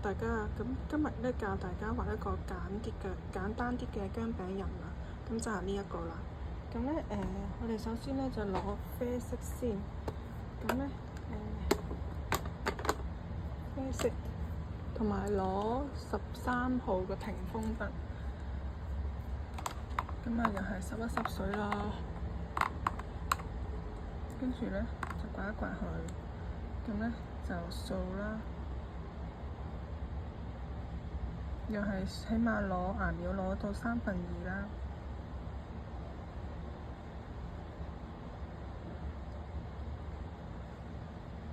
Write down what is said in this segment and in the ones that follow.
大家啊！咁今日咧教大家畫一個簡單啲嘅薑餅人啊，咁就係呢一個啦。咁咧我哋首先咧就攞啡色先，咁咧啡色，同埋攞13號嘅屏風筆，咁啊又係濕一濕水啦，跟住咧就刮一刮佢，咁咧就掃啦。又係起碼攞顏料攞到2/3啦。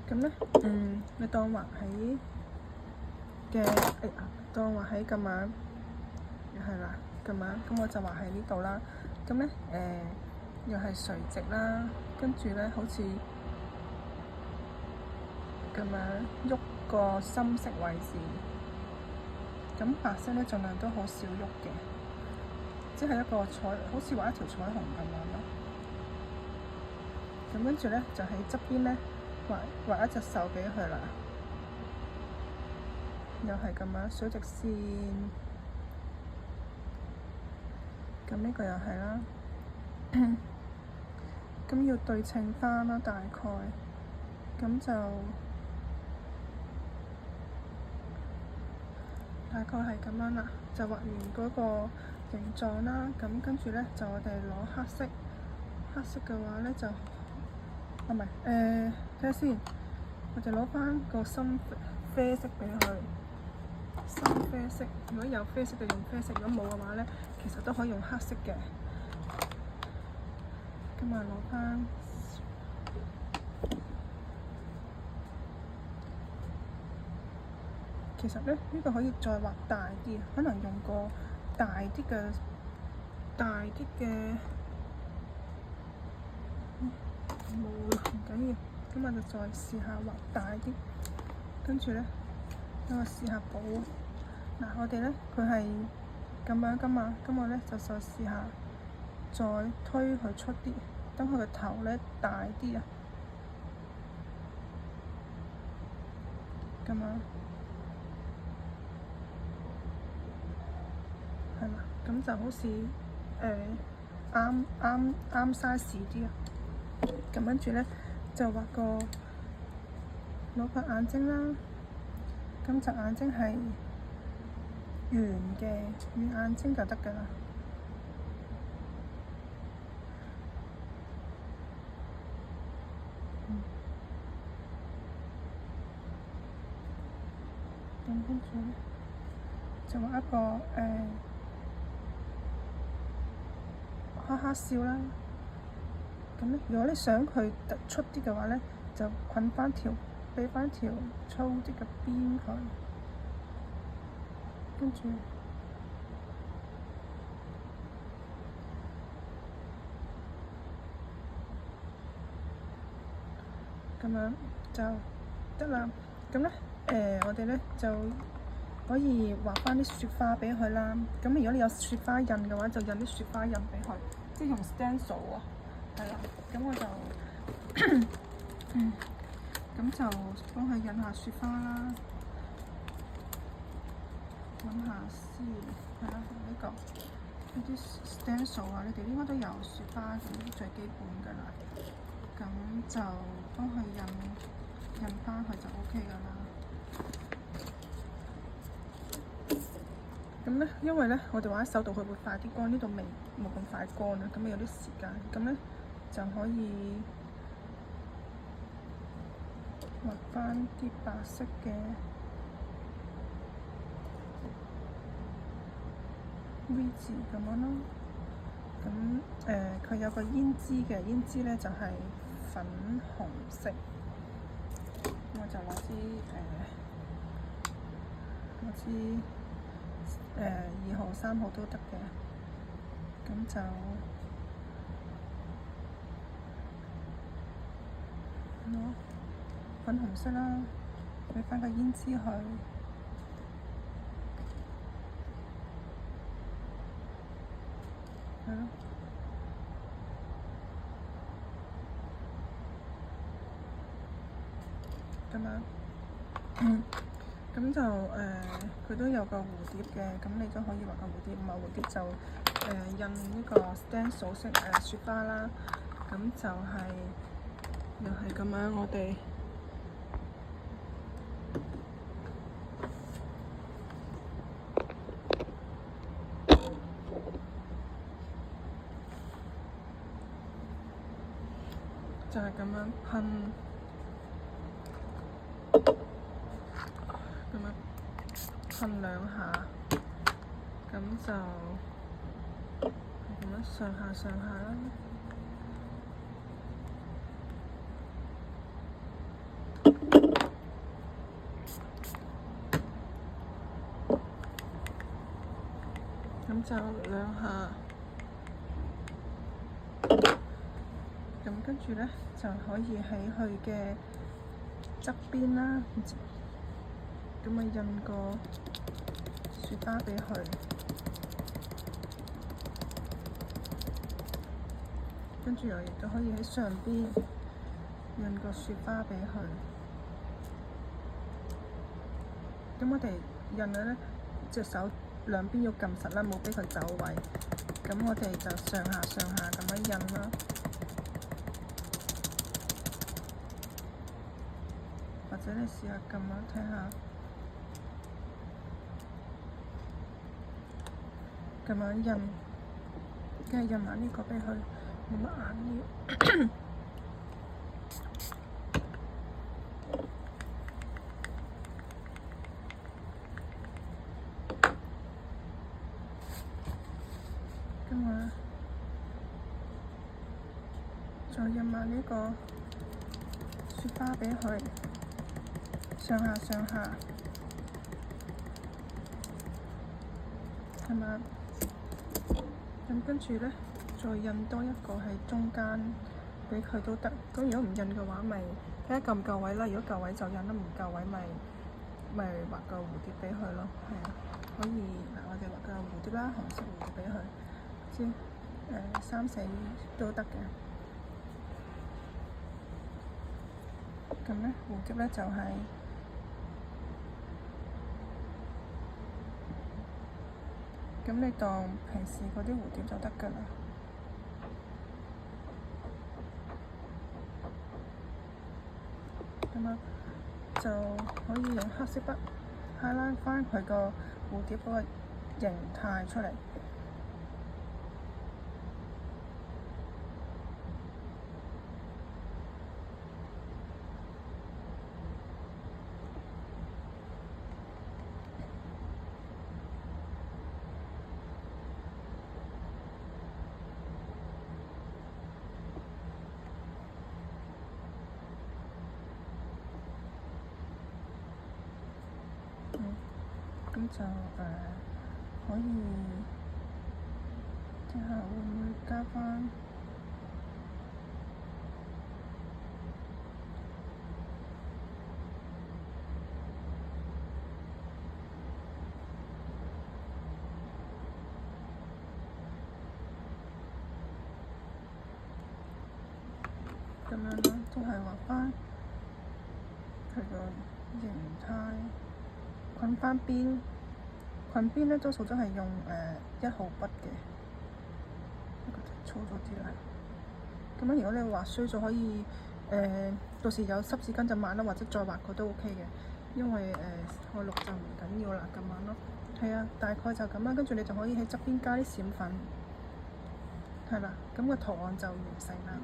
咁咧，你當畫喺咁晚，係啦，咁晚，咁我就畫喺呢度啦。咁咧，又係垂直啦，跟住咧好似咁樣喐個深色位置。咁白色咧盡量都好少喐嘅，即係一個好似畫一條彩虹咁樣咯。咁跟住咧就喺側邊咧畫一隻手俾佢啦，又係咁樣水直線。咁呢個又係啦，咁要對稱翻啦，大概咁就。大概係咁樣啦，就畫完嗰個形狀啦。咁跟住咧就我哋攞黑色，黑色嘅話咧就唔係睇下先，我哋攞翻個深啡色俾佢，深啡色。如果有啡色就用啡色，如果冇嘅話咧，其實都可以用黑色嘅。咁啊攞翻。其實咧，呢個可以再畫大啲，可能用個大啲嘅，冇啦，唔緊要。咁我就再試下畫大啲，跟住咧，等我試下補。嗱，我哋咧佢係咁樣㗎嘛，咁我咧就再試下，再推佢出啲，等佢個頭咧大啲啊，咁樣。係啦，咁就好似啱 size 啲啊。咁跟住咧就畫攞個眼睛啦。咁隻眼睛係圓嘅，圓眼睛就得㗎啦。咁跟住咧就畫一個哈哈笑啦。咁咧，如果你想佢突出啲嘅話咧，就俾翻條粗啲嘅邊佢，跟住咁樣就得啦。咁咧，我哋咧就可以畫翻啲雪花俾佢啦。咁如果你有雪花印嘅話，就印啲雪花印俾佢，即係用 stencil 啊。係啦，咁我就咁就幫佢印下雪花啦。諗下先，係啦，呢個呢啲 stencil 啊，你哋應該都有雪花咁最基本㗎啦。咁就幫佢印翻佢就 OK 㗎啦。咁咧，因為咧我哋畫喺手度，佢會快啲乾，呢度未冇咁快乾啊，咁有啲時間，咁咧就可以畫翻啲白色嘅 V 字咁樣咯。咁佢有個胭脂嘅，胭脂咧就係粉紅色。我就攞支2號、3號都得嘅。咁就攞粉紅色啦，俾翻個胭脂佢，係咯。咁樣，咁咁就佢都有個蝴蝶嘅，咁你都可以畫個蝴蝶，唔係蝴蝶就印呢個 stencil 式雪花啦。咁就係、又係咁樣，我哋就係咁樣噴，咁樣噴兩下，咁就咁樣上下上下啦。咁就兩下，咁跟住咧就可以喺佢嘅側邊啦，咁啊印個雪花俾佢，跟住又亦都可以喺上邊印個雪花俾佢。咁我哋印嘅咧，隻手兩邊要撳實啦，冇俾佢走位。咁我哋就上下上下咁樣印啦，或者你試下撳啦，睇下咁樣印，跟住印埋呢個俾佢，冇乜眼要。咁啊，再印埋呢個雪花俾佢，上下上下，係嘛？咁跟住咧，再印多一個喺中間俾佢都得。咁如果唔印嘅話，咪睇下夠唔夠位啦。如果夠位就印，得唔夠位咪畫個蝴蝶俾佢咯。係啊，可以嗱，我哋畫個蝴蝶啦，紅色蝴蝶俾佢，先3、4都得嘅。咁咧，蝴蝶咧就係、咁你當平時嗰啲蝴蝶就得㗎啦。咁啊，就可以用黑色筆 highlight 翻佢個蝴蝶嗰個形態出嚟。咁就可以睇下會唔會加翻咁樣咯，都係畫翻佢個形態。裙翻邊，裙邊咧多數都係用1號筆嘅，呢個粗咗啲啦。咁樣如果你畫衰咗，可以到時有濕紙巾就抹啦，或者再畫過都 OK 嘅。因為我錄就唔緊要啦，咁樣咯。係啊，大概就咁啦。跟住你就可以喺側邊加啲閃粉，係啦。咁個圖案就完成啦。